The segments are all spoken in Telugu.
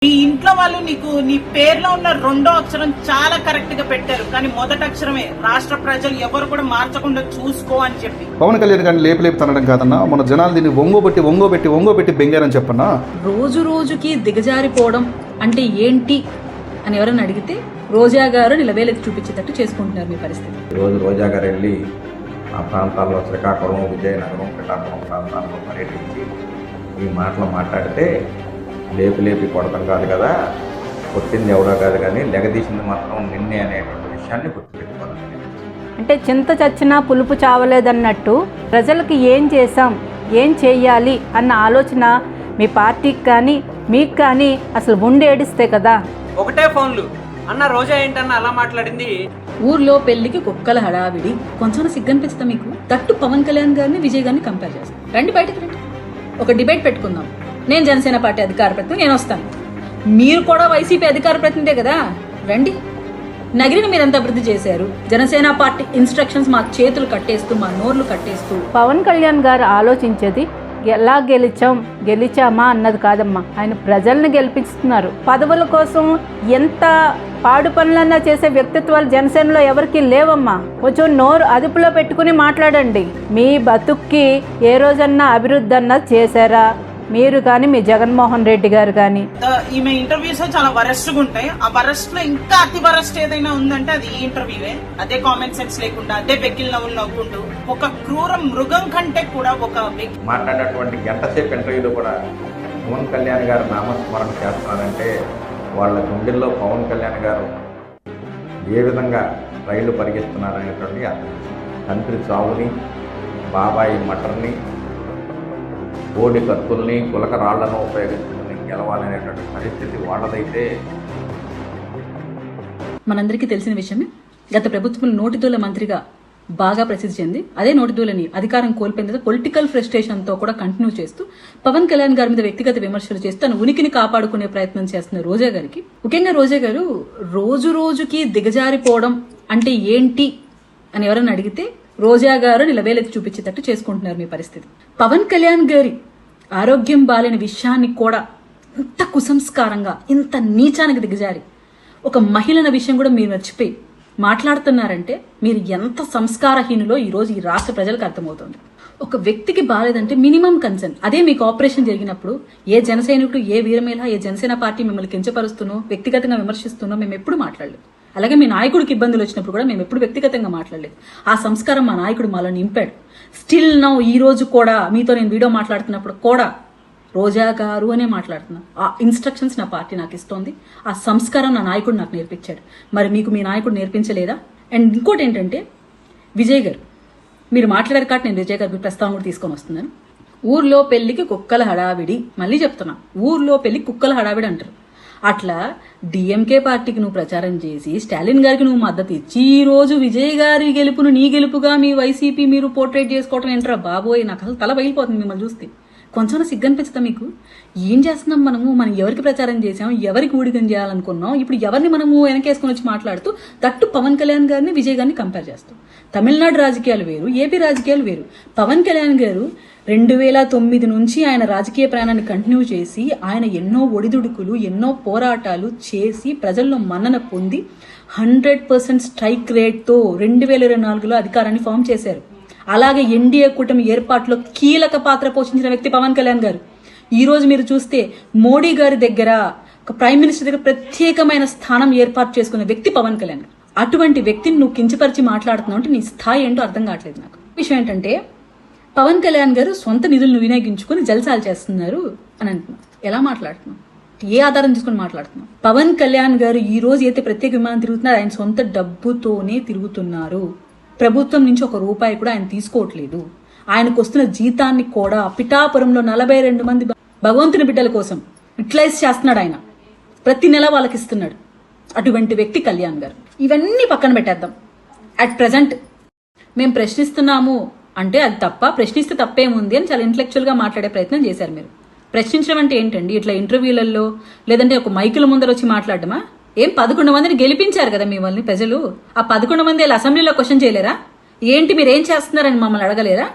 మీ ఇంట్లో వాళ్ళు నీకు నీ పేరులో ఉన్న రెండో అక్షరం చాలా కరెక్ట్ గా పెట్టారు, కానీ మొదటి అక్షరమే రాష్ట్ర ప్రజలు ఎవరు కూడా మార్చకుండా చూసుకో అని చెప్పి. పవన్ కళ్యాణ్ గారిని లేపు తనడం కాదన్నా, మన జనాలు దీన్ని ఒంగోబెట్టి బెంగారని చెప్పన్నా. రోజు రోజుకి దిగజారిపోవడం అంటే ఏంటి అని ఎవరైనా అడిగితే రోజా గారు నిలవేలెత్తి చూపించేటట్టు చేసుకుంటున్నారు మీ పరిస్థితి. ఈరోజు రోజా గారు వెళ్ళి ఆ ప్రాంతాల్లో శ్రీకాకుళం, విజయనగరం, పిఠాపురం ప్రాంతాల్లో పర్యటించి ఈ మాటలు మాట్లాడితే లేపి కొడతాం కాదు కదా, కొట్టింది ఎవడో కాదు కానీ లెగదీసింది మాత్రం నిన్నే అనేటువంటి విషయాన్ని గుర్తుపెట్టుకోవాలి. అంటే చింత చచ్చినా పులుపు చావలేదన్నట్టు ప్రజలకు ఏం చేశాం, ఏం చెయ్యాలి అన్న ఆలోచన మీ పార్టీకి కానీ మీకు కానీ అసలు ఉండేడిస్తే కదా. ఒకటే ఫోన్లు అన్న రోజా ఏంటన్న అలా మాట్లాడింది. ఊర్లో పెళ్లికి కుక్కల హడావిడి, కొంచెం సిగ్గనిపిస్తా మీకు. దట్టు పవన్ కళ్యాణ్ గారిని విజయ్ గారిని కంపేర్ చేస్తాం. రండి బయటకు రండి, ఒక డిబేట్ పెట్టుకుందాం. నేను జనసేన పార్టీ అధికార ప్రతినిధి, నేను వస్తాను. మీరు కూడా వైసీపీ అధికార ప్రతినిధే కదా, రండి. నగిరిని మీరంతా అభివృద్ధి చేశారు. జనసేన పార్టీ ఇన్స్ట్రక్షన్స్ మా చేతులు కట్టేస్తూ, మా నోర్లు కట్టేస్తూ. పవన్ కళ్యాణ్ గారు ఆలోచించేది ఎలా గెలిచామా అన్నది కాదమ్మా, ఆయన ప్రజల్ని గెలిపిస్తున్నారు. పదవుల కోసం ఎంత పాడు పనులన్నా చేసే వ్యక్తిత్వాలు జనసేనలో ఎవరికి లేవమ్మా. కొంచెం నోరు అదుపులో పెట్టుకుని మాట్లాడండి. మీ బతుక్కి ఏ రోజన్నా అభివృద్ధి అన్నది చేశారా మీరు కానీ, మీ జగన్మోహన్ రెడ్డి గారు కానీ? ఈమె ఇంటర్వ్యూస్ చాలా వరస్ట్ గా ఉంటాయి. ఆ వరస్ట్ లో ఇంకా అతి వరస్ట్ ఏదైనా ఉందంటే అది ఈ ఇంటర్వ్యూవే. అదే కామెంట్ సెన్స్ లేకుండా, అదే బెక్కిల్ నవ్వులు నవ్వుకుంటూ, ఒక క్రూర మృగం కంటే కూడా ఒక మాట్లాడినటువంటి గంటసేపు ఇంటర్వ్యూలో కూడా పవన్ కళ్యాణ్ గారు నామస్మరణ చేస్తున్నారంటే వాళ్ళ గుండెల్లో పవన్ కళ్యాణ్ గారు ఏ విధంగా రైళ్లు పరిగెత్తున్నారనేటువంటి అర్థం. తండ్రి చావుని, బాబాయి మటర్ని, కోడి కత్తుల్ని, గులక రాళ్లను ఉపయోగించుకుని గెలవాలనేటువంటి పరిస్థితి వాళ్ళదైతే. మనందరికీ తెలిసిన విషయమే, గత ప్రభుత్వం నోటిదూల మంత్రిగా బాగా ప్రసిద్ధి చెంది అదే నోటిదూలని అధికారం కోల్పోయిన తర్వాత పొలిటికల్ ఫ్రస్ట్రేషన్ తో కూడా కంటిన్యూ చేస్తూ పవన్ కళ్యాణ్ గారి మీద వ్యక్తిగత విమర్శలు చేస్తూ తన ఉనికిని కాపాడుకునే ప్రయత్నం చేస్తున్న రోజా గారికి, ముఖ్యంగా రోజా గారు రోజు రోజుకి దిగజారిపోవడం అంటే ఏంటి అని ఎవరైనా అడిగితే రోజా గారు నిలవేలెత్తి చూపించేటట్టు చేసుకుంటున్నారు మీ పరిస్థితి. పవన్ కళ్యాణ్ గారి ఆరోగ్యం బాలేని విషయాన్ని కూడా ఇంత కుసంస్కారంగా, ఇంత నీచానికి దిగజారి ఒక మహిళన విషయం కూడా మీరు మర్చిపోయి మాట్లాడుతున్నారంటే మీరు ఎంత సంస్కారహీనులో ఈరోజు ఈ రాష్ట్ర ప్రజలకు అర్థమవుతుంది. ఒక వ్యక్తికి బాలేదంటే మినిమం కన్సర్న్. అదే మీకు ఆపరేషన్ జరిగినప్పుడు ఏ జన సైనికుడు, ఏ వీరమేళ, ఏ జనసేన పార్టీ మిమ్మల్ని కించపరుస్తున్నో, వ్యక్తిగతంగా విమర్శిస్తున్నో మేము ఎప్పుడు మాట్లాడలేదు. అలాగే మీ నాయకుడికి ఇబ్బందులు వచ్చినప్పుడు కూడా మేము ఎప్పుడు వ్యక్తిగతంగా మాట్లాడలేదు. ఆ సంస్కారం మా నాయకుడు మాలో నింపాడు. స్టిల్ నౌ ఈ రోజు కూడా మీతో నేను వీడియో మాట్లాడుతున్నప్పుడు కూడా రోజా గారు అనే మాట్లాడుతున్నా. ఆ ఇన్స్ట్రక్షన్స్ నా పార్టీ నాకు ఇస్తోంది. ఆ సంస్కారం నా నాయకుడు నాకు నేర్పించాడు. మరి మీకు మీ నాయకుడు నేర్పించలేదా? అండ్ ఇంకోటి ఏంటంటే, విజయ్ గారు మీరు మాట్లాడారు కాబట్టి నేను విజయ్ గారి ప్రస్తావన కూడా తీసుకొని వస్తున్నాను. ఊర్లో పెళ్లికి కుక్కల హడావిడి, మళ్ళీ చెప్తున్నా, ఊర్లో పెళ్లికి కుక్కల హడావిడి అంటారు. అట్లా డిఎంకే పార్టీకి నువ్వు ప్రచారం చేసి స్టాలిన్ గారికి నువ్వు మద్దతు ఇచ్చి ఈ రోజు విజయ్ గారి గెలుపును నీ గెలుపుగా మీ వైసీపీ మీరు పోర్ట్రేట్ చేసుకోవటం ఏంట్రా బాబోయ్. నాకు అసలు తల బయలుపోతుంది మిమ్మల్ని చూస్తే. కొంచెం సిగ్గనిపించుతా మీకు? ఏం చేస్తున్నాం మనం ఎవరికి ప్రచారం చేసాం, ఎవరికి ఊడిగం చేయాలనుకున్నాం, ఇప్పుడు ఎవరిని మనము వెనకేసుకొని వచ్చి మాట్లాడుతూ దట్టు పవన్ కళ్యాణ్ గారిని విజయ్ గారిని కంపేర్ చేస్తాం. తమిళనాడు రాజకీయాలు వేరు, ఏపీ రాజకీయాలు వేరు. పవన్ కళ్యాణ్ గారు 2009 నుంచి ఆయన రాజకీయ ప్రయాణాన్ని కంటిన్యూ చేసి ఆయన ఎన్నో ఒడిదుడుకులు, ఎన్నో పోరాటాలు చేసి ప్రజల్లో మన్నన పొంది 100% స్ట్రైక్ రేట్తో 2024లో అధికారాన్ని ఫామ్ చేశారు. అలాగే ఎన్డీఏ కూటమి ఏర్పాటులో కీలక పాత్ర పోషించిన వ్యక్తి పవన్ కళ్యాణ్ గారు. ఈ రోజు మీరు చూస్తే మోడీ గారి దగ్గర, ఒక ప్రైమ్ మినిస్టర్ దగ్గర ప్రత్యేకమైన స్థానం ఏర్పాటు చేసుకున్న వ్యక్తి పవన్ కళ్యాణ్ గారు. అటువంటి వ్యక్తిని నువ్వు కించపరిచి మాట్లాడుతున్నావు అంటే నీ స్థాయి ఏంటో అర్థం కావట్లేదు నాకు. విషయం ఏంటంటే, పవన్ కళ్యాణ్ గారు సొంత నిధులను వినియోగించుకుని జల్సాలు చేస్తున్నారు అని అంటున్నావు. ఎలా మాట్లాడుతున్నావు? ఏ ఆధారం తీసుకుని మాట్లాడుతున్నావు? పవన్ కళ్యాణ్ గారు ఈ రోజు అయితే ప్రత్యేక విమానం తిరుగుతున్నారు, ఆయన సొంత డబ్బుతోనే తిరుగుతున్నారు. ప్రభుత్వం నుంచి ఒక రూపాయి కూడా ఆయన తీసుకోవట్లేదు. ఆయనకు వస్తున్న జీతాన్ని కూడా పిఠాపురంలో 42 మంది భగవంతుని బిడ్డల కోసం యూటిలైజ్ చేస్తున్నాడు. ఆయన ప్రతి నెల వాళ్ళకి ఇస్తున్నాడు. అటువంటి వ్యక్తి కళ్యాణ్ గారు. ఇవన్నీ పక్కన పెట్టేద్దాం. అట్ ప్రెజెంట్ మేము ప్రశ్నిస్తున్నాము అంటే అది తప్ప, ప్రశ్నిస్తే తప్పేముంది అని చాలా ఇంటలెక్చువల్ గా మాట్లాడే ప్రయత్నం చేశారు మీరు. ప్రశ్నించడం అంటే ఏంటండి? ఇట్లా ఇంటర్వ్యూలలో లేదంటే ఒక మైకుల ముందర వచ్చి మాట్లాడమా? ఏం 11 మందిని గెలిపించారు కదా మిమ్మల్ని ప్రజలు. ఆ 11 మంది అసెంబ్లీలో క్వశ్చన్ చేయలేరా? ఏంటి మీరు ఏం చేస్తున్నారని మమ్మల్ని అడగలేరా?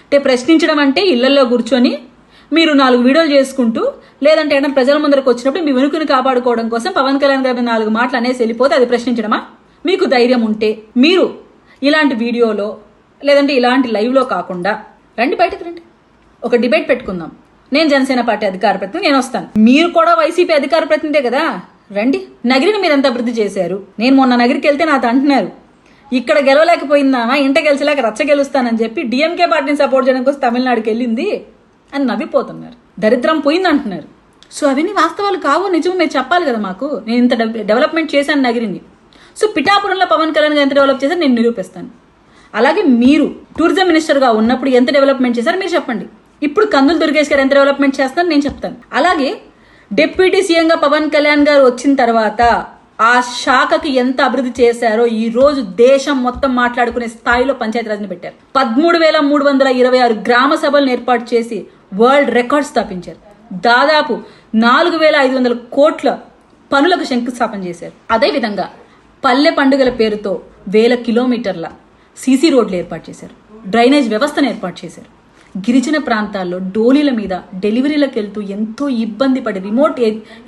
అంటే ప్రశ్నించడం అంటే ఇళ్లలో కూర్చొని మీరు 4 వీడియోలు చేసుకుంటూ లేదంటే ఏదైనా ప్రజల ముందరకు వచ్చినప్పుడు మీ వెనుకని కాపాడుకోవడం కోసం పవన్ కళ్యాణ్ గారి 4 మాటలు అనేసి వెళ్ళిపోతే అది ప్రశ్నించడమా? మీకు ధైర్యం ఉంటే మీరు ఇలాంటి వీడియోలో లేదంటే ఇలాంటి లైవ్లో కాకుండా రండి, బయటకు రండి, ఒక డిబేట్ పెట్టుకుందాం. నేను జనసేన పార్టీ అధికార ప్రతినిధి, నేను వస్తాను. మీరు కూడా వైసీపీ అధికార ప్రతినిధే కదా, రండి. నగిరిని మీరు ఎంత అభివృద్ధి చేశారు? నేను మొన్న నగిరికి వెళ్తే నాతో అంటున్నారు, ఇక్కడ గెలవలేకపోయిందామా, ఇంట గెలిచలేక రచ్చ గెలుస్తానని చెప్పి డిఎంకే పార్టీని సపోర్ట్ చేయడం కోసం తమిళనాడుకి వెళ్ళింది అని నవ్విపోతున్నారు. దరిద్రం పోయిందంటున్నారు. సో అవన్నీ వాస్తవాలు కావు, నిజం మీరు చెప్పాలి కదా మాకు. నేను ఇంత డెవలప్మెంట్ చేశాను నగిరిని. సో పిఠాపురంలో పవన్ కళ్యాణ్ గారు ఎంత డెవలప్ చేశారు నేను నిరూపిస్తాను. అలాగే మీరు టూరిజం మినిస్టర్గా ఉన్నప్పుడు ఎంత డెవలప్మెంట్ చేశారు మీరు చెప్పండి. ఇప్పుడు కందులు దుర్గేష్ గారు ఎంత డెవలప్మెంట్ చేస్తారో నేను చెప్తాను. అలాగే డిప్యూటీ సీఎంగా పవన్ కళ్యాణ్ గారు వచ్చిన తర్వాత ఆ శాఖకి ఎంత అభివృద్ధి చేశారో ఈ రోజు దేశం మొత్తం మాట్లాడుకునే స్థాయిలో పంచాయతీరాజ్ని పెట్టారు. 13,326 గ్రామ సభలను ఏర్పాటు చేసి వరల్డ్ రికార్డ్ స్థాపించారు. దాదాపు 4,500 కోట్ల పనులకు శంకుస్థాపన చేశారు. అదేవిధంగా పల్లె పండుగల పేరుతో 1,000 కిలోమీటర్ల సీసీ రోడ్లు ఏర్పాటు చేశారు. డ్రైనేజ్ వ్యవస్థను ఏర్పాటు చేశారు. గిరిజన ప్రాంతాల్లో డోలీల మీద డెలివరీలకు వెళ్తూ ఎంతో ఇబ్బంది పడి రిమోట్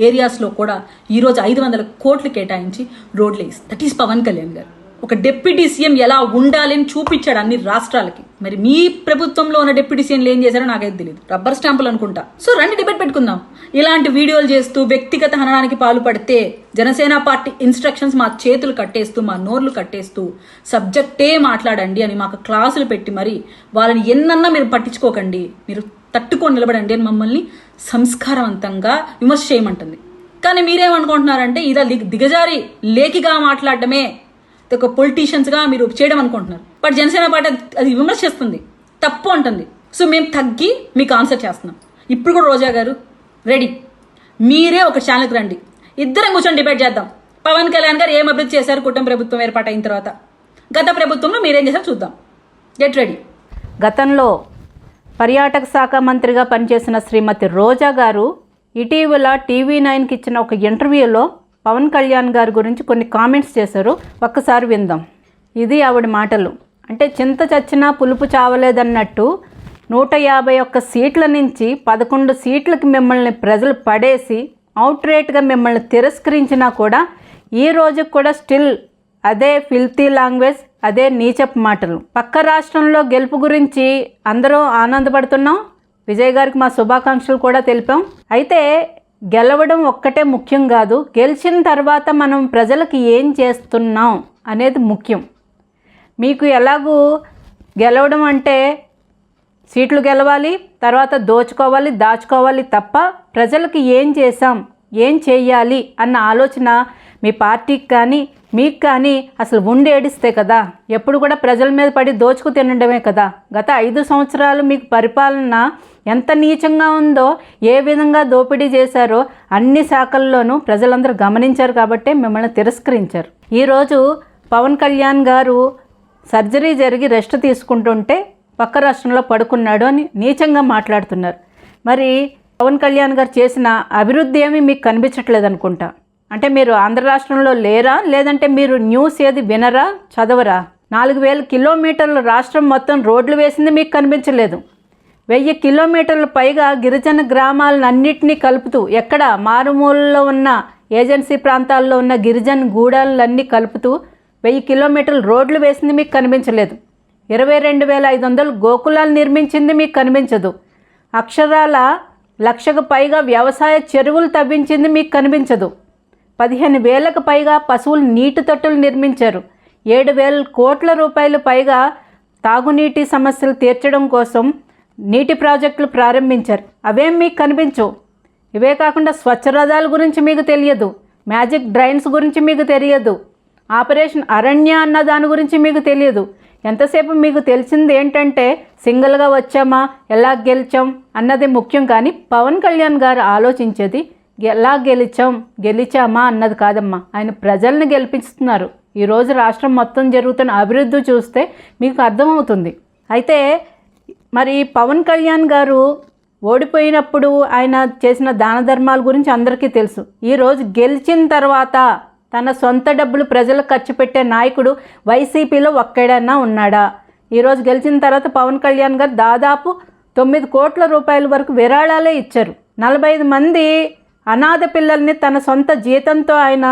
ఏరియాస్లో కూడా ఈరోజు 500 కోట్లు కేటాయించి రోడ్లు వేస్తారు. దట్ ఈస్ పవన్ కళ్యాణ్ గారు. ఒక డిప్యూటీ సీఎం ఎలా ఉండాలి అని చూపించాడు అన్ని రాష్ట్రాలకి. మరి మీ ప్రభుత్వంలో ఉన్న డిప్యూటీ సీఎంలు ఏం చేశారో నాకైతే తెలియదు, రబ్బర్ స్టాంపులు అనుకుంటా. సో రండి డిబేట్ పెట్టుకుందాం. ఇలాంటి వీడియోలు చేస్తూ వ్యక్తిగత హననానికి పాల్పడితే జనసేన పార్టీ ఇన్స్ట్రక్షన్స్ మా చేతులు కట్టేస్తూ మా నోర్లు కట్టేస్తూ సబ్జెక్టే మాట్లాడండి అని మాకు క్లాసులు పెట్టి మరి వాళ్ళని ఎన్నన్నా మీరు పట్టించుకోకండి, మీరు తట్టుకొని నిలబడండి అని మమ్మల్ని సంస్కారవంతంగా విమర్శ చేయమంటుంది. కానీ మీరేమనుకుంటున్నారంటే ఇదా దిగజారి లేఖిగా మాట్లాడటమే ఒక పొలిటీషియన్స్గా మీరు చేయడం అనుకుంటున్నారు. బట్ జనసేన పార్టీ అది విమర్శిస్తుంది, తప్పు అంటుంది. సో మేము తగ్గి మీకు ఆన్సర్ చేస్తున్నాం. ఇప్పుడు కూడా రోజా గారు రెడీ, మీరే ఒక ఛానల్కి రండి, ఇద్దరం కూర్చొని డిబేట్ చేద్దాం. పవన్ కళ్యాణ్ గారు ఏం అభివృద్ధి చేశారు కుటుంబ ప్రభుత్వం ఏర్పాటైన తర్వాత, గత ప్రభుత్వంలో మీరేం చేశారు చూద్దాం. Get ready. గతంలో పర్యాటక శాఖ మంత్రిగా పనిచేసిన శ్రీమతి రోజా గారు ఇటీవల TV9కి ఇచ్చిన ఒక ఇంటర్వ్యూలో పవన్ కళ్యాణ్ గారి గురించి కొన్ని కామెంట్స్ చేశారు. ఒక్కసారి విందాం. ఇది ఆవిడ మాటలు. అంటే చింత చచ్చినా పులుపు చావలేదన్నట్టు 151 సీట్ల నుంచి 11 సీట్లకి మిమ్మల్ని ప్రజలు పడేసి అవుట్రేట్గా మిమ్మల్ని తిరస్కరించినా కూడా ఈ రోజుకి కూడా స్టిల్ అదే ఫిల్తీ లాంగ్వేజ్, అదే నీచపు మాటలు. పక్క రాష్ట్రంలో గెలుపు గురించి అందరూ ఆనందపడుతున్నాం. విజయ్ గారికి మా శుభాకాంక్షలు కూడా తెలిపాం. అయితే గెలవడం ఒక్కటే ముఖ్యం కాదు, గెలిచిన తర్వాత మనం ప్రజలకి ఏం చేస్తున్నాం అనేది ముఖ్యం. మీకు ఎలాగూ గెలవడం అంటే సీట్లు గెలవాలి, తర్వాత దోచుకోవాలి, దాచుకోవాలి తప్ప ప్రజలకి ఏం చేశాం, ఏం చేయాలి అన్న ఆలోచన మీ పార్టీకి కానీ మీకు కానీ అసలు ఉండి ఏడిస్తే కదా. ఎప్పుడు కూడా ప్రజల మీద పడి దోచుకు తినడమే కదా. గత 5 సంవత్సరాలు మీకు పరిపాలన ఎంత నీచంగా ఉందో, ఏ విధంగా దోపిడీ చేశారో అన్ని శాఖల్లోనూ ప్రజలందరూ గమనించారు కాబట్టి మిమ్మల్ని తిరస్కరించారు. ఈరోజు పవన్ కళ్యాణ్ గారు సర్జరీ జరిగి రెస్ట్ తీసుకుంటుంటే పక్క రాష్ట్రంలో పడుకున్నాడు అని నీచంగా మాట్లాడుతున్నారు. మరి పవన్ కళ్యాణ్ గారు చేసిన అభివృద్ధి ఏమీ మీకు కనిపించట్లేదు అనుకుంటా. అంటే మీరు ఆంధ్ర రాష్ట్రంలో లేరా, లేదంటే మీరు న్యూస్ ఏది వినరా, చదవరా? 4,000 కిలోమీటర్ల రాష్ట్రం మొత్తం రోడ్లు వేసింది మీకు కనిపించలేదు. 1000 కిలోమీటర్ల పైగా గిరిజన గ్రామాలన్నింటినీ కలుపుతూ, ఎక్కడ మారుమూలలో ఉన్న ఏజెన్సీ ప్రాంతాల్లో ఉన్న గిరిజన గూడాలన్నీ కలుపుతూ 1000 కిలోమీటర్ల రోడ్లు వేసింది మీకు కనిపించలేదు. 22,500 గోకులాలు నిర్మించింది మీకు కనిపించదు. అక్షరాల 1,00,000కు పైగా వ్యవసాయ చెరువులు తవ్వించింది మీకు కనిపించదు. 15,000కు పైగా పశువుల నీటి తొట్టులు నిర్మించారు. 7,000 కోట్ల రూపాయలు పైగా తాగునీటి సమస్యలు తీర్చడం కోసం నీటి ప్రాజెక్టులు ప్రారంభించారు. అవేం మీకు కనిపించవు. ఇవే కాకుండా స్వచ్ఛరథాల గురించి మీకు తెలియదు, మ్యాజిక్ డ్రైన్స్ గురించి మీకు తెలియదు, ఆపరేషన్ అరణ్య అన్న దాని గురించి మీకు తెలియదు. ఎంతసేపు మీకు తెలిసింది ఏంటంటే సింగిల్గా వచ్చామా, ఎలా గెలిచాం అన్నది ముఖ్యం. కానీ పవన్ కళ్యాణ్ గారు ఆలోచించేది ఎలా గెలిచామా అన్నది కాదమ్మా. ఆయన ప్రజల్ని గెలిపిస్తున్నారు. ఈరోజు రాష్ట్రం మొత్తం జరుగుతున్న అభివృద్ధి చూస్తే మీకు అర్థమవుతుంది. అయితే మరి పవన్ కళ్యాణ్ గారు ఓడిపోయినప్పుడు ఆయన చేసిన దాన ధర్మాల గురించి అందరికీ తెలుసు. ఈరోజు గెలిచిన తర్వాత తన సొంత డబ్బులు ప్రజలకు ఖర్చు పెట్టే నాయకుడు వైసీపీలో ఒక్కడన్నా ఉన్నాడా? ఈరోజు గెలిచిన తర్వాత పవన్ కళ్యాణ్ గారు దాదాపు 9 కోట్ల రూపాయల వరకు విరాళాలే ఇచ్చారు. 45 మంది అనాథ పిల్లల్ని తన సొంత జీతంతో ఆయన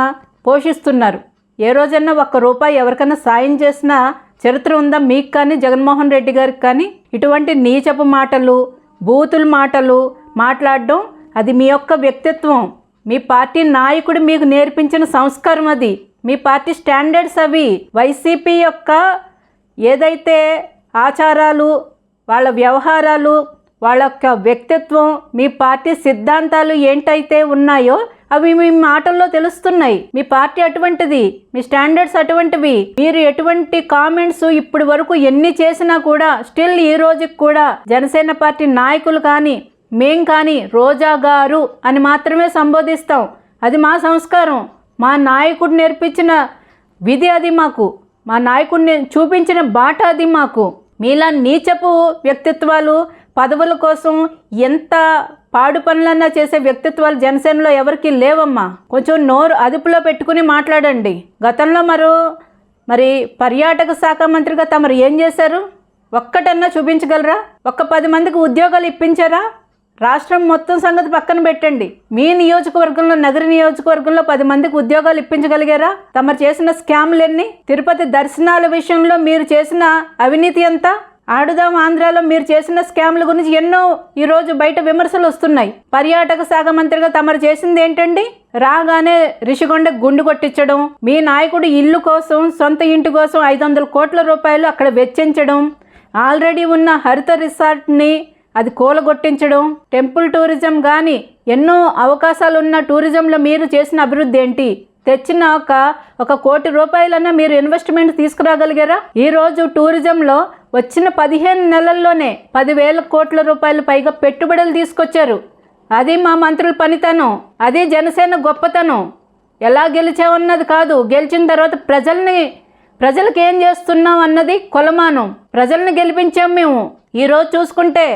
పోషిస్తున్నారు. ఏ రోజన్నా ₹1 ఎవరికైనా సాయం చేసిన చరిత్ర ఉందా మీకు కానీ, జగన్మోహన్ రెడ్డి గారికి కానీ? ఇటువంటి నీచపు మాటలు, బూతుల మాటలు మాట్లాడడం అది మీ యొక్క వ్యక్తిత్వం. మీ పార్టీ నాయకుడు మీకు నేర్పించిన సంస్కారం అది. మీ పార్టీ స్టాండర్డ్స్ అవి. వైసీపీ యొక్క ఏదైతే ఆచారాలు, వాళ్ళ వ్యవహారాలు, వాళ్ళ యొక్క వ్యక్తిత్వం, మీ పార్టీ సిద్ధాంతాలు ఏంటైతే ఉన్నాయో అవి మీ మాటల్లో తెలుస్తున్నాయి. మీ పార్టీ అటువంటిది, మీ స్టాండర్డ్స్ అటువంటివి. మీరు ఎటువంటి కామెంట్స్ ఇప్పటి వరకు ఎన్ని చేసినా కూడా స్టిల్ ఈ రోజుకి కూడా జనసేన పార్టీ నాయకులు కానీ మేం కానీ రోజా గారు అని మాత్రమే సంబోధిస్తాం. అది మా సంస్కారం. మా నాయకుడు నేర్పించిన విధి అది మాకు. మా నాయకుడిని చూపించిన బాట అది మాకు. మీలా నీచపు వ్యక్తిత్వాలు, పదవుల కోసం ఎంత పాడు పనులన్నా చేసే వ్యక్తిత్వాలు జనసేనలో ఎవరికి లేవమ్మా. కొంచెం నోరు అదుపులో పెట్టుకుని మాట్లాడండి. గతంలో మరి పర్యాటక శాఖ మంత్రిగా తమరు ఏం చేశారు? ఒక్కటన్నా చూపించగలరా? 10 మందికి ఉద్యోగాలు ఇప్పించారా? రాష్ట్రం మొత్తం సంగతి పక్కన పెట్టండి. మీ నియోజకవర్గంలో, నగర నియోజకవర్గంలో 10 మందికి ఉద్యోగాలు ఇప్పించగలిగారా? తమరు చేసిన స్కామ్లు ఎన్ని? తిరుపతి దర్శనాల విషయంలో మీరు చేసిన అవినీతి ఎంత? ఆడుదాం ఆంధ్రాలో మీరు చేసిన స్కామ్ల గురించి ఎన్నో ఈరోజు బయట విమర్శలు వస్తున్నాయి. పర్యాటక శాఖ మంత్రిగా తమరు చేసింది ఏంటండి? రాగానే రిషికొండ గుండు కొట్టించడం, మీ నాయకుడు ఇల్లు కోసం, సొంత ఇంటి కోసం 500 కోట్ల రూపాయలు అక్కడ వెచ్చించడం, ఆల్రెడీ ఉన్న హరిత రిసార్ట్ని అది కూలగొట్టించడం, టెంపుల్ టూరిజం కానీ ఎన్నో అవకాశాలు ఉన్న టూరిజంలో మీరు చేసిన అభివృద్ధి ఏంటి? తెచ్చిన ఒక కోటి రూపాయలన్నా మీరు ఇన్వెస్ట్మెంట్ తీసుకురాగలిగారా? ఈరోజు టూరిజంలో వచ్చిన 15 నెలల్లోనే 10,000 కోట్ల రూపాయలు పైగా పెట్టుబడులు తీసుకొచ్చారు. అది మా మంత్రుల పనితనం, అది జనసేన గొప్పతనం. ఎలా గెలిచామన్నది కాదు, గెలిచిన తర్వాత ప్రజలకు ఏం చేస్తున్నాం అన్నది కొలమానం. ప్రజల్ని గెలిపించాం మేము. ఈరోజు చూసుకుంటే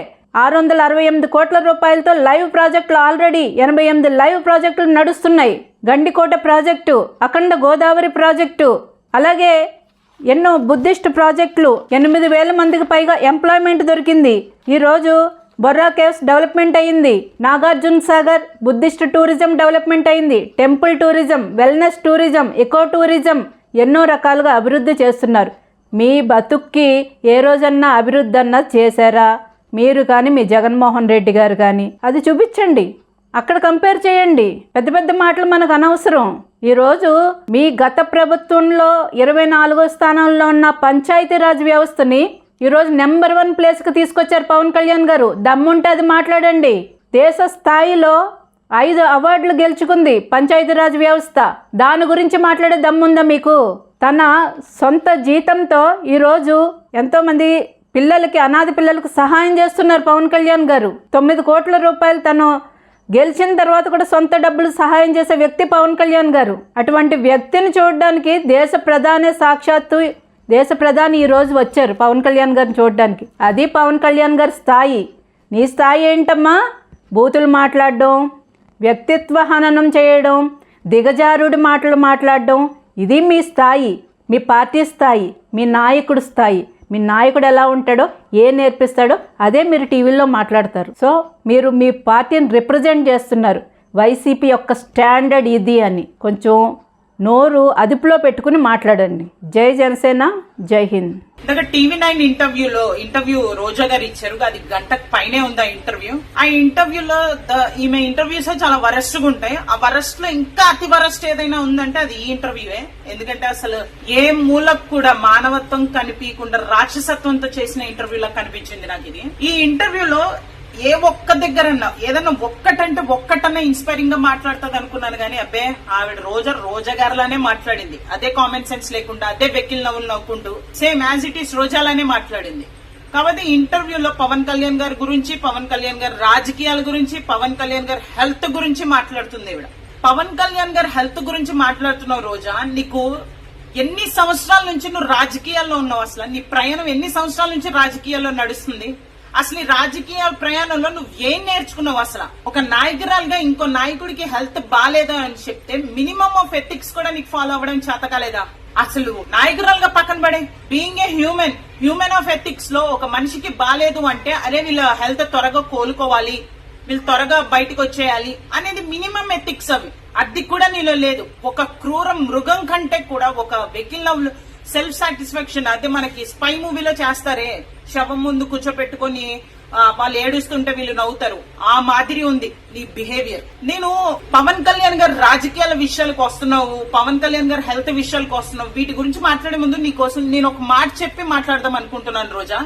668 కోట్ల రూపాయలతో లైవ్ ప్రాజెక్టులు ఆల్రెడీ 88 లైవ్ ప్రాజెక్టులు నడుస్తున్నాయి. గండికోట ప్రాజెక్టు, అఖండ గోదావరి ప్రాజెక్టు, అలాగే ఎన్నో బుద్ధిస్ట్ ప్రాజెక్టులు. 8,000 మందికి పైగా ఎంప్లాయ్మెంట్ దొరికింది. ఈరోజు బొర్రా కేవ్స్ డెవలప్మెంట్ అయింది. Nagarjuna Sagar Buddhist tourism development అయింది. Temple tourism, wellness tourism, eco tourism ఎన్నో రకాలుగా అభివృద్ధి చేస్తున్నారు. మీ బతుక్కి ఏ రోజన్నా అభివృద్ధి అన్నది చేశారా? మీరు కానీ, మీ జగన్మోహన్ రెడ్డి గారు కానీ అది చూపించండి. అక్కడ కంపేర్ చేయండి. పెద్ద పెద్ద మాటలు మనకు అనవసరం. ఈరోజు మీ గత ప్రభుత్వంలో 24వ స్థానంలో ఉన్న పంచాయతీరాజ్ వ్యవస్థని ఈరోజు నెంబర్ 1 ప్లేస్కి తీసుకొచ్చారు పవన్ కళ్యాణ్ గారు. దమ్ముంటే అది మాట్లాడండి. దేశ స్థాయిలో 5 అవార్డులు గెలుచుకుంది పంచాయతీరాజ్ వ్యవస్థ. దాని గురించి మాట్లాడే దమ్ముందా మీకు? తన సొంత జీతంతో ఈరోజు ఎంతోమంది పిల్లలకి, అనాథ పిల్లలకు సహాయం చేస్తున్నారు పవన్ కళ్యాణ్ గారు. 9 కోట్ల రూపాయలు తను గెలిచిన తర్వాత కూడా సొంత డబ్బులు సహాయం చేసే వ్యక్తి పవన్ కళ్యాణ్ గారు. అటువంటి వ్యక్తిని చూడడానికి సాక్షాత్తు దేశ ప్రధాని ఈరోజు వచ్చారు పవన్ కళ్యాణ్ గారిని చూడడానికి. అది పవన్ కళ్యాణ్ గారి స్థాయి. నీ స్థాయి ఏంటమ్మా? బూతులు మాట్లాడడం, వ్యక్తిత్వ హననం చేయడం, దిగజారుడి మాటలు మాట్లాడడం, ఇది మీ స్థాయి, మీ పార్టీ స్థాయి, మీ నాయకుడు స్థాయి. మీ నాయకుడు ఎలా ఉంటాడో, ఏ నేర్పిస్తాడో అదే మీరు టీవీలో మాట్లాడతారు. సో మీరు మీ పార్టీని రిప్రజెంట్ చేస్తున్నారు. వైసీపీ యొక్క స్టాండర్డ్ ఇది అని కొంచెం నోరు అదుపులో పెట్టుకుని మాట్లాడండి. జై జనసేన, జై హింద్. TV9 ఇంటర్వ్యూ రోజా గారు ఇచ్చారు. అది గంటకు పైనే ఉంది ఆ ఇంటర్వ్యూ. ఆ ఇంటర్వ్యూలో ఈమె ఇంటర్వ్యూస్ చాలా వరస్ట్ గా ఉంటాయి. ఆ వరస్ట్ లో ఇంకా అతి వరస్ట్ ఏదైనా ఉందంటే అది ఈ ఇంటర్వ్యూవే. ఎందుకంటే అసలు ఏ మూలకు కూడా మానవత్వం కనిపించకుండా రాక్షసత్వంతో చేసిన ఇంటర్వ్యూలా కనిపించింది నాకు ఇది. ఈ ఇంటర్వ్యూలో ఏ ఒక్క దగ్గరన్నా ఏదన్నా ఒక్కటన్నా ఇన్స్పైరింగ్ గా మాట్లాడుతుంది అనుకున్నాను కానీ అబ్బే ఆవిడ రోజా గారిలానే మాట్లాడింది. అదే కామన్ సెన్స్ లేకుండా, అదే వెక్కిల్ నవ్వులు నవ్వుకుంటూ సేమ్ యాజ్ ఇట్ ఈస్ రోజాలానే మాట్లాడింది. కాబట్టి ఇంటర్వ్యూలో పవన్ కళ్యాణ్ గారి గురించి, పవన్ కళ్యాణ్ గారి రాజకీయాల గురించి, పవన్ కళ్యాణ్ గారి హెల్త్ గురించి మాట్లాడుతుంది ఈవిడ. పవన్ కళ్యాణ్ గారి హెల్త్ గురించి మాట్లాడుతున్నావు రోజా. నీకు ఎన్ని సంవత్సరాల నుంచి నువ్వు రాజకీయాల్లో ఉన్నావు? అసలు నీ ప్రయాణం ఎన్ని సంవత్సరాల నుంచి రాజకీయాల్లో నడుస్తుంది? అసలు ఈ రాజకీయ ప్రయాణంలో నువ్వు ఏం నేర్చుకున్నావు? అసలు ఒక నాయకురాలుగా ఇంకో నాయకుడికి హెల్త్ బాగాలేదా అని చెప్తే మినిమం ఆఫ్ ఎథిక్స్ కూడా నీకు ఫాలో అవ్వడం చేత కాలేదా? అసలు నాయకురాలుగా పక్కన పడే being a human of ethics లో ఒక మనిషికి బాలేదు అంటే అరే వీళ్ళ హెల్త్ త్వరగా కోలుకోవాలి, వీళ్ళు త్వరగా బయటకు వచ్చేయాలి అనేది మినిమం ఎథిక్స్ అవి. అది కూడా నీలో లేదు. ఒక క్రూర మృగం కంటే కూడా ఒక వెకిల్ లవ్ సెల్ఫ్ సాటిస్ఫాక్షన్, అదే మనకి స్పై మూవీలో చేస్తారే, శవం ముందు కూర్చోపెట్టుకొని వాళ్ళు ఏడుస్తుంటే వీళ్ళు నవ్వుతారు, ఆ మాదిరి ఉంది నీ బిహేవియర్. నేను పవన్ కళ్యాణ్ గారు రాజకీయాల విషయాలకు వస్తున్నావు, పవన్ కళ్యాణ్ గారు హెల్త్ విషయాలకు వస్తున్నావు, వీటి గురించి మాట్లాడే ముందు నీకోసం నేను ఒక మాట చెప్పి మాట్లాడదాం అనుకుంటున్నాను. రోజా,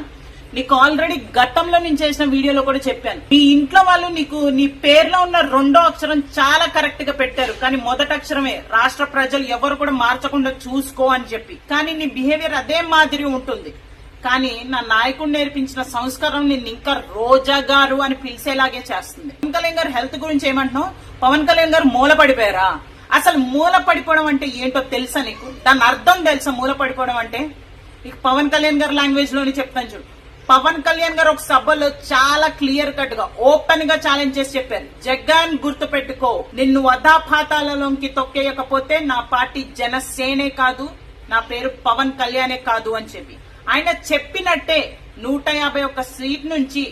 నీకు ఆల్రెడీ గతంలో నేను చేసిన వీడియోలో కూడా చెప్పాను, మీ ఇంట్లో వాళ్ళు నీకు నీ పేరులో ఉన్న రెండో అక్షరం చాలా కరెక్ట్ గా పెట్టారు, కానీ మొదటి అక్షరమే రాష్ట్ర ప్రజలు ఎవరు కూడా మార్చకుండా చూసుకో అని చెప్పి. కానీ నీ బిహేవియర్ అదే మాదిరి ఉంటుంది. కానీ నా నాయకుడు నేర్పించిన సంస్కారం నిన్ను ఇంకా రోజా గారు అని పిలిచేలాగే చేస్తుంది. పవన్ కళ్యాణ్ గారు హెల్త్ గురించి ఏమంటున్నావు? పవన్ కళ్యాణ్ గారు మూల పడిపోయారా? అసలు మూల పడిపోవడం అంటే ఏంటో తెలుసా నీకు? దాని అర్థం తెలుసా మూల పడిపోవడం అంటే? నీకు పవన్ కళ్యాణ్ గారు లాంగ్వేజ్ లోనే చెప్తాను చూడు. పవన్ కళ్యాణ్ గారు ఒక సభలో చాలా క్లియర్ కట్ గా ఓపెన్ గా ఛాలెంజ్ చేసి చెప్పారు, జగన్ గుర్తు పెట్టుకో, నిన్ను అధాపాతాలలోకి తొక్కేయకపోతే నా పార్టీ జనసేనే కాదు, నా పేరు పవన్ కళ్యాణే కాదు అని చెప్పి. ఆయన చెప్పినట్టే 151 సీట్ నుంచి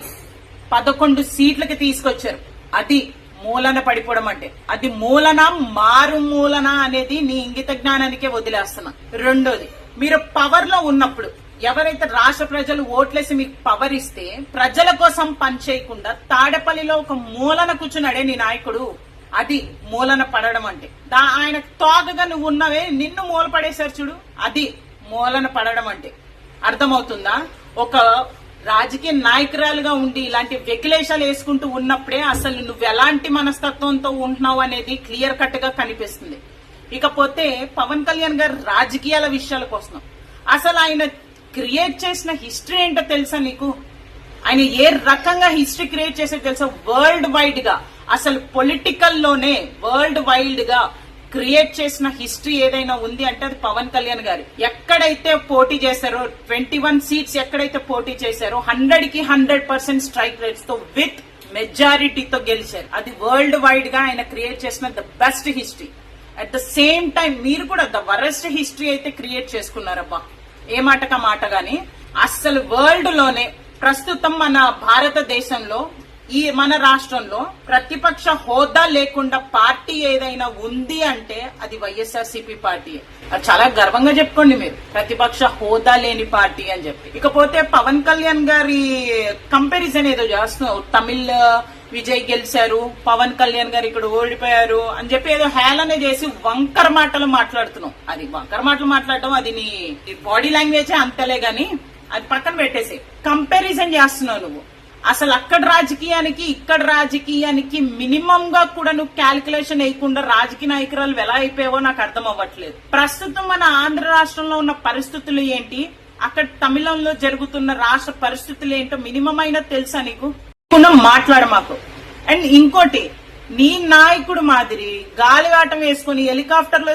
11 సీట్లకి తీసుకొచ్చారు. అది మూలన పడిపోవడం అంటే. అది మూలన మారు మూలన అనేది నీ ఇంగిత జ్ఞానానికే వదిలేస్తున్నా. రెండోది, మీరు పవర్ లో ఉన్నప్పుడు ఎవరైతే రాష్ట్ర ప్రజలు ఓట్లేసి మీకు పవర్ ఇస్తే ప్రజల కోసం పనిచేయకుండా తాడేపల్లిలో ఒక మూలన కూర్చున్నాడే నీ నాయకుడు, అది మూలన పడడం అంటే. ఆయన తోకగా నువ్వు ఉన్నవే, నిన్ను మూల పడేశారు చూడు, అది మూలన పడడం అంటే. అర్థమవుతుందా? ఒక రాజకీయ నాయకురాలుగా ఉండి ఇలాంటి వెకిలేషాలు వేసుకుంటూ ఉన్నప్పుడే అసలు నువ్వు ఎలాంటి మనస్తత్వంతో ఉంటున్నావు అనేది క్లియర్ కట్ గా కనిపిస్తుంది. ఇకపోతే పవన్ కళ్యాణ్ గారు రాజకీయాల విషయాలకు వస్తున్నాం. అసలు ఆయన క్రియేట్ చేసిన హిస్టరీ ఏంటో తెలుసా నీకు? ఆయన ఏ రకంగా హిస్టరీ క్రియేట్ చేసే తెలుసా? వరల్డ్ వైడ్ గా, అసలు పొలిటికల్ లోనే వరల్డ్ వైడ్ గా క్రియేట్ చేసిన హిస్టరీ ఏదైనా ఉంది అంటే అది పవన్ కళ్యాణ్ గారు. ఎక్కడైతే పోటీ చేశారో 21 సీట్స్ ఎక్కడైతే పోటీ చేశారో 100కి 100% స్ట్రైక్ రేట్స్ తో విత్ మెజారిటీతో గెలిచారు. అది వరల్డ్ వైడ్ గా ఆయన క్రియేట్ చేసిన the best history. At the same time మీరు కూడా ద వరస్ట్ హిస్టరీ అయితే క్రియేట్ చేసుకున్నారబ్బా, ఏ మాటకా మాట గాని. అసలు వరల్డ్ లోనే ప్రస్తుతం మన భారతదేశంలో మన రాష్ట్రంలో ప్రతిపక్ష హోదా లేకుండా పార్టీ ఏదైనా ఉంది అంటే అది వైఎస్ఆర్సీపీ పార్టీ. అది చాలా గర్వంగా చెప్పుకోండి మీరు, ప్రతిపక్ష హోదా లేని పార్టీ అని చెప్పి. ఇకపోతే పవన్ కళ్యాణ్ గారి కంపారిజన్ ఏదో చేస్తున్నావు, తమిళ్ విజయ్ గెలిచారు, పవన్ కళ్యాణ్ గారు ఇక్కడ ఓడిపోయారు అని చెప్పి ఏదో హేళన చేసి వంకర మాటలు మాట్లాడుతున్నావు. అది వంకర మాటలు మాట్లాడటం అది నీ బాడీ లాంగ్వేజే అంతలే గాని అది పక్కన పెట్టేసి కంపారిజన్ చేస్తున్నావు నువ్వు. అసలు అక్కడ రాజకీయానికి ఇక్కడ రాజకీయానికి మినిమం గా కూడా నువ్వు క్యాల్కులేషన్ వేయకుండా రాజకీయ నాయకురాలు ఎలా అయిపోయావో నాకు అర్థం అవ్వట్లేదు. ప్రస్తుతం మన ఆంధ్ర రాష్ట్రంలో ఉన్న పరిస్థితులు ఏంటి, అక్కడ తమిళంలో జరుగుతున్న రాష్ట్ర పరిస్థితులు ఏంటో మినిమం అయినా తెలుసా నీకు? మాట్లాడ మాకు. అండ్ ఇంకోటి, నీ నాయకుడు మాదిరి గాలివాటం వేసుకుని హెలికాప్టర్ లో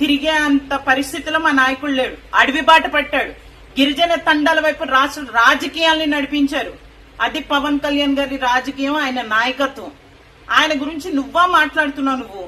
తిరిగే అంత పరిస్థితిలో మా నాయకుడు లేడు. అడవి బాట పట్టాడు, గిరిజన తండాల వైపు రాష్ట్ర రాజకీయాల్ని నడిపించారు. అది పవన్ కళ్యాణ్ గారి రాజకీయం, ఆయన నాయకత్వం. ఆయన గురించి నువ్వా మాట్లాడుతున్నావు నువ్వు?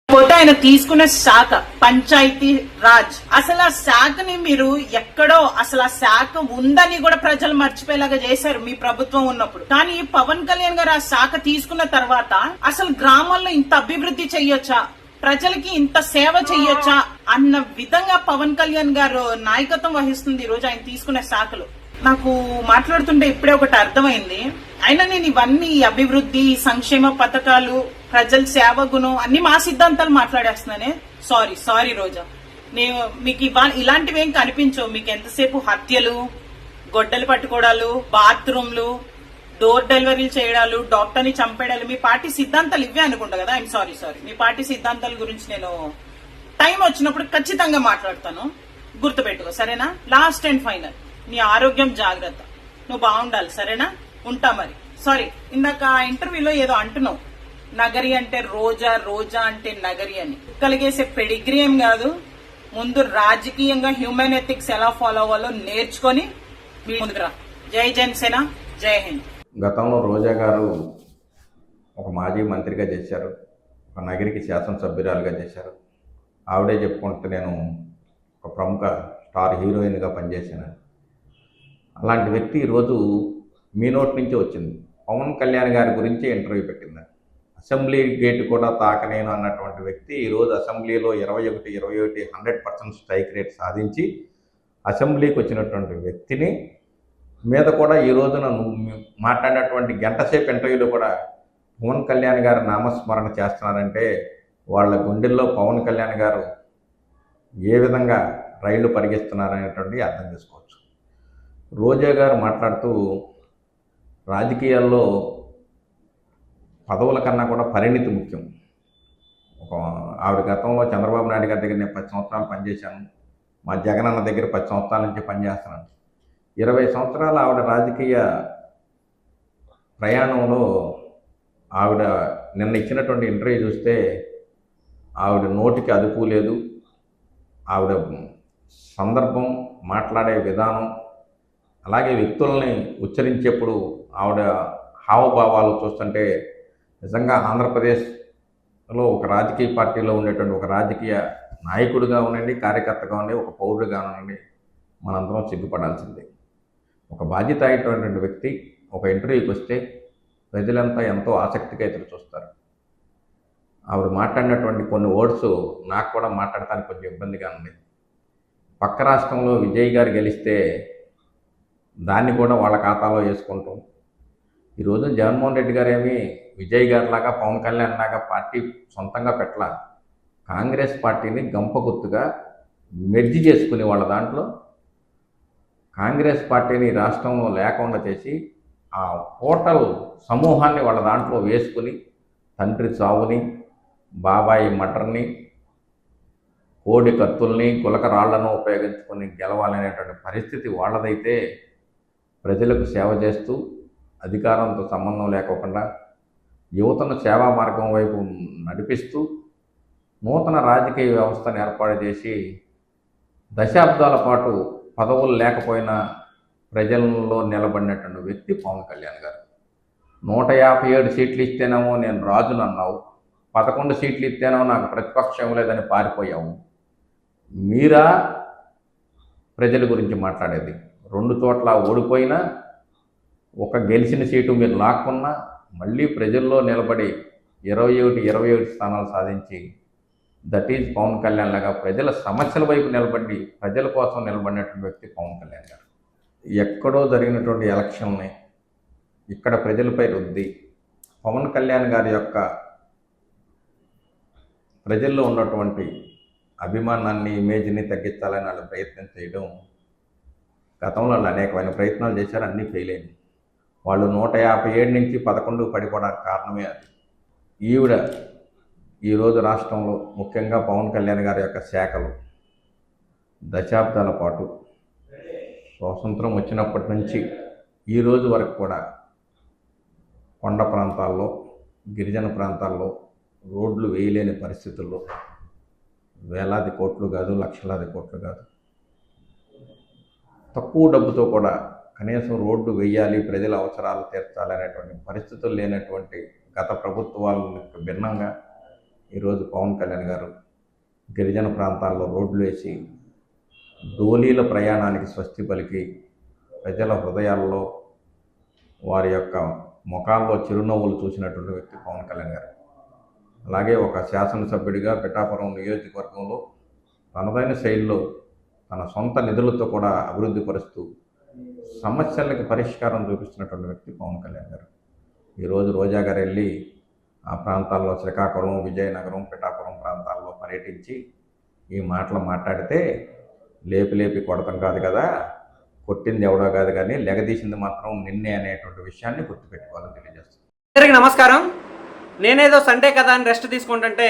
పోతే ఆయన తీసుకున్న శాఖ పంచాయతీ రాజ్, అసలు ఆ శాఖని మీరు ఎక్కడో అసలు ఆ శాఖ ఉందని కూడా ప్రజలు మర్చిపోయేలాగా చేశారు మీ ప్రభుత్వం ఉన్నప్పుడు. కానీ పవన్ కళ్యాణ్ గారు ఆ శాఖ తీసుకున్న తర్వాత అసలు గ్రామాల్లో ఇంత అభివృద్ధి చెయ్యొచ్చా, ప్రజలకి ఇంత సేవ చెయ్యొచ్చా అన్న విధంగా పవన్ కళ్యాణ్ గారు నాయకత్వం వహిస్తుంది ఈ రోజు ఆయన తీసుకునే శాఖలు. నాకు మాట్లాడుతుంటే ఇప్పుడే ఒకటి అర్థమైంది. అయినా నేను ఇవన్నీ అభివృద్ధి, సంక్షేమ పథకాలు, ప్రజల సేవ గుణం అన్ని మా సిద్ధాంతాలు మాట్లాడేస్తున్నానే. సారీ రోజా, నేను మీకు ఇలాంటివి ఏం కనిపించవు. మీకు ఎంతసేపు హత్యలు, గొడ్డలు పట్టుకోవడాలు, బాత్రూమ్లు, డోర్ డెలివరీలు చేయడాలు, డాక్టర్ని చంపేయడాలు, మీ పార్టీ సిద్ధాంతాలు ఇవే అనుకుంటా కదా. ఐఎమ్ సారీ మీ పార్టీ సిద్ధాంతాల గురించి నేను టైం వచ్చినప్పుడు ఖచ్చితంగా మాట్లాడతాను, గుర్తుపెట్టుకో సరేనా? లాస్ట్ అండ్ ఫైనల్, నీ ఆరోగ్యం జాగ్రత్త, నువ్వు బాగుండాలి సరేనా? ఉంటా మరి. సారీ, ఇందాక ఇంటర్వ్యూలో ఏదో అంటున్నావు, నగరి అంటే రోజా, రోజా అంటే నగరి అని. కలిగేసే పెడిగ్రీ ఏం కాదు, ముందు రాజకీయంగా హ్యూమన్ ఎథిక్స్ ఎలా ఫాలో అవ్వాలో నేర్చుకొని ముందుకు రా. జై జనసేన, జై హింద్. గతంలో రోజా గారు ఒక మాజీ మంత్రిగా చేశారు, ఒక నగరికి శాసనసభ్యురాలుగా చేశారు. ఆవిడే చెప్పుకుంటే నేను ఒక ప్రముఖ స్టార్ హీరోయిన్గా పనిచేసిన అలాంటి వ్యక్తి ఈరోజు మీ నోటి నుంచి వచ్చింది. పవన్ కళ్యాణ్ గారి గురించి ఇంటర్వ్యూ పెట్టింది. అసెంబ్లీ గేట్ కూడా తాకనేను అన్నటువంటి వ్యక్తి ఈరోజు అసెంబ్లీలో 21 100% స్ట్రైక్ రేట్ సాధించి అసెంబ్లీకి వచ్చినటువంటి వ్యక్తిని మీద కూడా ఈ రోజున మాట్లాడినటువంటి గంట సేపు ఇంటర్వ్యూలో కూడా పవన్ కళ్యాణ్ గారు నామస్మరణ చేస్తున్నారంటే వాళ్ళ గుండెల్లో పవన్ కళ్యాణ్ గారు ఏ విధంగా రైళ్లు పరిగెస్తున్నారనేటువంటి అర్థం చేసుకోవచ్చు. రోజా గారు మాట్లాడుతూ రాజకీయాల్లో పదవుల కన్నా కూడా పరిణితి ముఖ్యం. ఆవిడ గతంలో చంద్రబాబు నాయుడు గారి దగ్గర నేను 10 సంవత్సరాలు పనిచేశాను, మా జగనన్న దగ్గర 10 సంవత్సరాల నుంచి పనిచేస్తున్నాను. 20 సంవత్సరాల ఆవిడ రాజకీయ ప్రయాణంలో ఆవిడ నిన్న ఇచ్చినటువంటి ఇంటర్వ్యూ చూస్తే ఆవిడ నోటికి అదుపు లేదు. ఆవిడ సందర్భం, మాట్లాడే విధానం, అలాగే వ్యక్తుల్ని ఉచ్చరించేప్పుడు ఆవిడ హావభావాలు చూస్తుంటే నిజంగా ఆంధ్రప్రదేశ్లో ఒక రాజకీయ పార్టీలో ఉండేటువంటి ఒక రాజకీయ నాయకుడిగా ఉండండి, కార్యకర్తగా ఉండి, ఒక పౌరుడిగా ఉండండి, మనందరం సిగ్గుపడాల్సిందే. ఒక బాధ్యత అయినటువంటి వ్యక్తి ఒక ఇంటర్వ్యూకి వస్తే ప్రజలంతా ఎంతో ఆసక్తిగా ఎదురు చూస్తారు. ఆవిడ మాట్లాడినటువంటి కొన్ని వర్డ్స్ నాకు కూడా మాట్లాడటానికి కొంచెం ఇబ్బందిగా ఉంది. పక్క రాష్ట్రంలో విజయ్ గారు గెలిస్తే దాన్ని కూడా వాళ్ళ ఖాతాలో వేసుకుంటాం. ఈరోజు జగన్మోహన్ రెడ్డి గారు ఏమి విజయ్ గారిలాగా పవన్ కళ్యాణ్ లాగా పార్టీ సొంతంగా పెట్టాల, కాంగ్రెస్ పార్టీని గంప గుర్తుగా మెర్జి చేసుకుని వాళ్ళ దాంట్లో కాంగ్రెస్ పార్టీని రాష్ట్రంలో లేకుండా చేసి ఆ హోటల్ సమూహాన్ని వాళ్ళ దాంట్లో వేసుకుని తండ్రి చావుని, బాబాయి మటర్ని, కోడి కత్తుల్ని, గులక రాళ్లను ఉపయోగించుకొని గెలవాలనేటువంటి పరిస్థితి వాళ్ళదైతే ప్రజలకు సేవ చేస్తూ అధికారంతో సంబంధం లేకోకుండా యువతను సేవా మార్గం వైపు నడిపిస్తూ నూతన రాజకీయ వ్యవస్థను ఏర్పాటు చేసి దశాబ్దాల పాటు పదవులు లేకపోయినా ప్రజల్లో నిలబడినటువంటి వ్యక్తి పవన్ కళ్యాణ్ గారు. 157 సీట్లు ఇస్తేనేమో నేను రాజును అన్నావు, 11 సీట్లు ఇస్తేనేమో నాకు ప్రతిపక్షం లేదని పారిపోయావు. మీరా ప్రజల గురించి మాట్లాడేది? 2 చోట్ల ఓడిపోయినా ఒక గెలిచిన సీటు మీరు లాక్కున్నా మళ్ళీ ప్రజల్లో నిలబడి 21 స్థానాలు సాధించి దట్ ఈజ్ పవన్ కళ్యాణ్ లాగా ప్రజల సమస్యల వైపు నిలబడి ప్రజల కోసం నిలబడినటువంటి వ్యక్తి పవన్ కళ్యాణ్ గారు. ఎక్కడో జరిగినటువంటి ఎలక్షన్ని ఇక్కడ ప్రజలపై రుద్ది పవన్ కళ్యాణ్ గారి యొక్క ప్రజల్లో ఉన్నటువంటి అభిమానాన్ని, ఇమేజ్ని తగ్గించాలని వాళ్ళు ప్రయత్నం చేయడం, గతంలో వాళ్ళు అనేకమైన ప్రయత్నాలు చేశారు, అన్నీ ఫెయిల్ అయింది. వాళ్ళు 157 నుంచి 11 పడిపోవడానికి కారణమే అది. ఈవిడ ఈరోజు రాష్ట్రంలో ముఖ్యంగా పవన్ కళ్యాణ్ గారి యొక్క శాఖలు దశాబ్దాల పాటు స్వాతంత్రం వచ్చినప్పటి నుంచి ఈ రోజు వరకు కూడా కొండ ప్రాంతాల్లో, గిరిజన ప్రాంతాల్లో రోడ్లు వేయలేని పరిస్థితుల్లో వేలాది కోట్లు కాదు, లక్షలాది కోట్లు కాదు, తక్కువ డబ్బుతో కూడా కనీసం రోడ్డు వేయాలి, ప్రజల అవసరాలు తీర్చాలనేటువంటి పరిస్థితులు లేనటువంటి గత ప్రభుత్వాలకు భిన్నంగా ఈరోజు పవన్ కళ్యాణ్ గారు గిరిజన ప్రాంతాల్లో రోడ్లు వేసి డోలీల ప్రయాణానికి స్వస్తి పలికి ప్రజల హృదయాల్లో వారి యొక్క ముఖాల్లో చిరునవ్వులు చూసినటువంటి వ్యక్తి పవన్ కళ్యాణ్ గారు. అలాగే ఒక శాసనసభ్యుడిగా పిఠాపురం నియోజకవర్గంలో తనదైన శైలిలో తన సొంత నిధులతో కూడా అభివృద్ధి పరుస్తూ సమస్యలకు పరిష్కారం చూపిస్తున్నటువంటి వ్యక్తి పవన్ కళ్యాణ్ గారు. ఈరోజు రోజా గారు వెళ్ళి ఆ ప్రాంతాల్లో శ్రీకాకుళం, విజయనగరం, పిఠాపురం ప్రాంతాల్లో పర్యటించి ఈ మాటలు మాట్లాడితే లేపి కొడతాం కాదు కదా, కొట్టింది ఎవడో కాదు కానీ లెగదీసింది మాత్రం నిన్నే అనేటువంటి విషయాన్ని గుర్తుపెట్టుకోవాలని తెలియజేస్తుంది. అందరికీ నమస్కారం. నేనేదో సండే కదా అని రెస్ట్ తీసుకుంటుంటే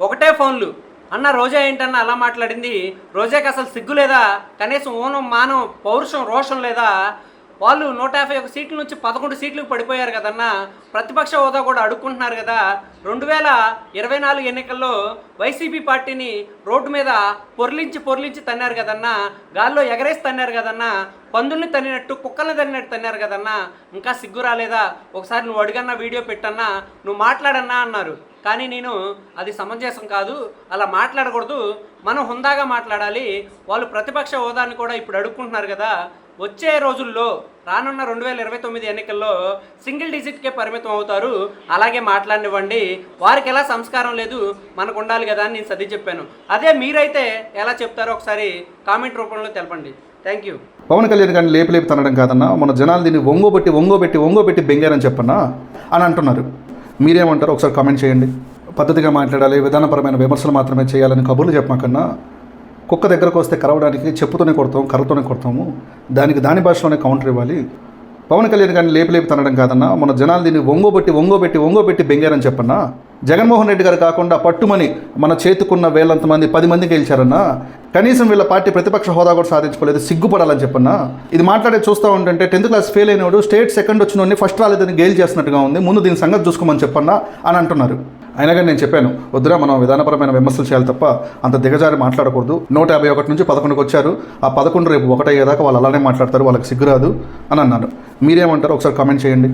ఒకటే ఫోన్లు, అన్న రోజా ఏంటన్న అలా మాట్లాడింది, రోజాకి అసలు సిగ్గు లేదా, కనీసం ఓనం మానం పౌరుషం రోషం లేదా, వాళ్ళు 151 సీట్ల నుంచి 11 సీట్లకు పడిపోయారు కదన్న, ప్రతిపక్ష హోదా కూడా అడుక్కుంటున్నారు కదా, 2024 ఎన్నికల్లో వైసీపీ పార్టీని రోడ్డు మీద పొర్లించి తన్నారు కదన్నా, గాల్లో ఎగరేసి తన్నారు కదన్నా, పందుల్ని తన్నినట్టు కుక్కల్ని తన్నినట్టు తన్నారు కదన్నా, ఇంకా సిగ్గు రాలేదా, ఒకసారి నువ్వు అడిగన్నా వీడియో పెట్టన్నా, నువ్వు మాట్లాడన్నా అన్నారు. కానీ నేను అది సమంజసం కాదు, అలా మాట్లాడకూడదు, మనం హుందాగా మాట్లాడాలి. వాళ్ళు ప్రతిపక్ష హోదాని కూడా ఇప్పుడు అడుక్కుంటున్నారు కదా, వచ్చే రోజుల్లో రానున్న 2029 ఎన్నికల్లో సింగిల్ డిజిట్కే పరిమితం అవుతారు, అలాగే మాట్లాడినివ్వండి. వారికి ఎలా సంస్కారం లేదు, మనకు ఉండాలి కదా అని నేను సర్ది చెప్పాను. అదే మీరైతే ఎలా చెప్తారో ఒకసారి కామెంట్ రూపంలో తెలపండి. Thank you. పవన్ కళ్యాణ్ గారిని లేపి లేపి తనడం కాదన్నా, మన జనాలు దీన్ని ఒంగోబెట్టి బెంగారని చెప్పన్నా అని అంటున్నారు. మీరేమంటారు ఒకసారి కామెంట్ చేయండి. పద్ధతిగా మాట్లాడాలి, విధానపరమైన విమర్శలు మాత్రమే చేయాలని కబుర్లు చెప్పమాకన్నా, కుక్క దగ్గరకు వస్తే కరవడానికి చెప్పుతోనే కొడతాం, కర్రతోనే కొడతాము, దానికి దాని భాషలోనే కౌంటర్ ఇవ్వాలి. పవన్ కళ్యాణ్ గారిని లేపి లేపి తనడం కాదన్నా, మన జనాలు దీన్ని ఒంగోబెట్టి బెంగారని చెప్పన్నా. జగన్మోహన్ రెడ్డి గారు కాకుండా పట్టుమని మన చేతుకున్న వేలంత మంది 10 మంది గెలిచారన్నా, కనీసం వీళ్ళ పార్టీ ప్రతిపక్ష హోదా కూడా సాధించుకోలేదు, సిగ్గుపడాలని చెప్పన్నా. ఇది మాట్లాడే చూస్తూ ఉంటుంటే 10th క్లాస్ ఫెయిల్ అయినోడు స్టేట్ సెకండ్ వచ్చినోడిని ఫస్ట్ రాలేదని గెయిల్ చేస్తున్నట్టుగా ఉంది, ముందు దీని సంగతి చూసుకోమని చెప్పన్నా అని అంటున్నారు. అయినా కానీ నేను చెప్పాను, వద్దురా మనం విధానపరమైన విమర్శలు చేయాలి తప్ప అంత దిగజారి మాట్లాడకూడదు. 151 నుంచి 11కి వచ్చారు, ఆ 11 రేపు 1 అయ్యేదాకా వాళ్ళు అలానే మాట్లాడతారు, వాళ్ళకి సిగ్గురాదు అని అన్నారు. మీరేమంటారు ఒకసారి కామెంట్ చేయండి.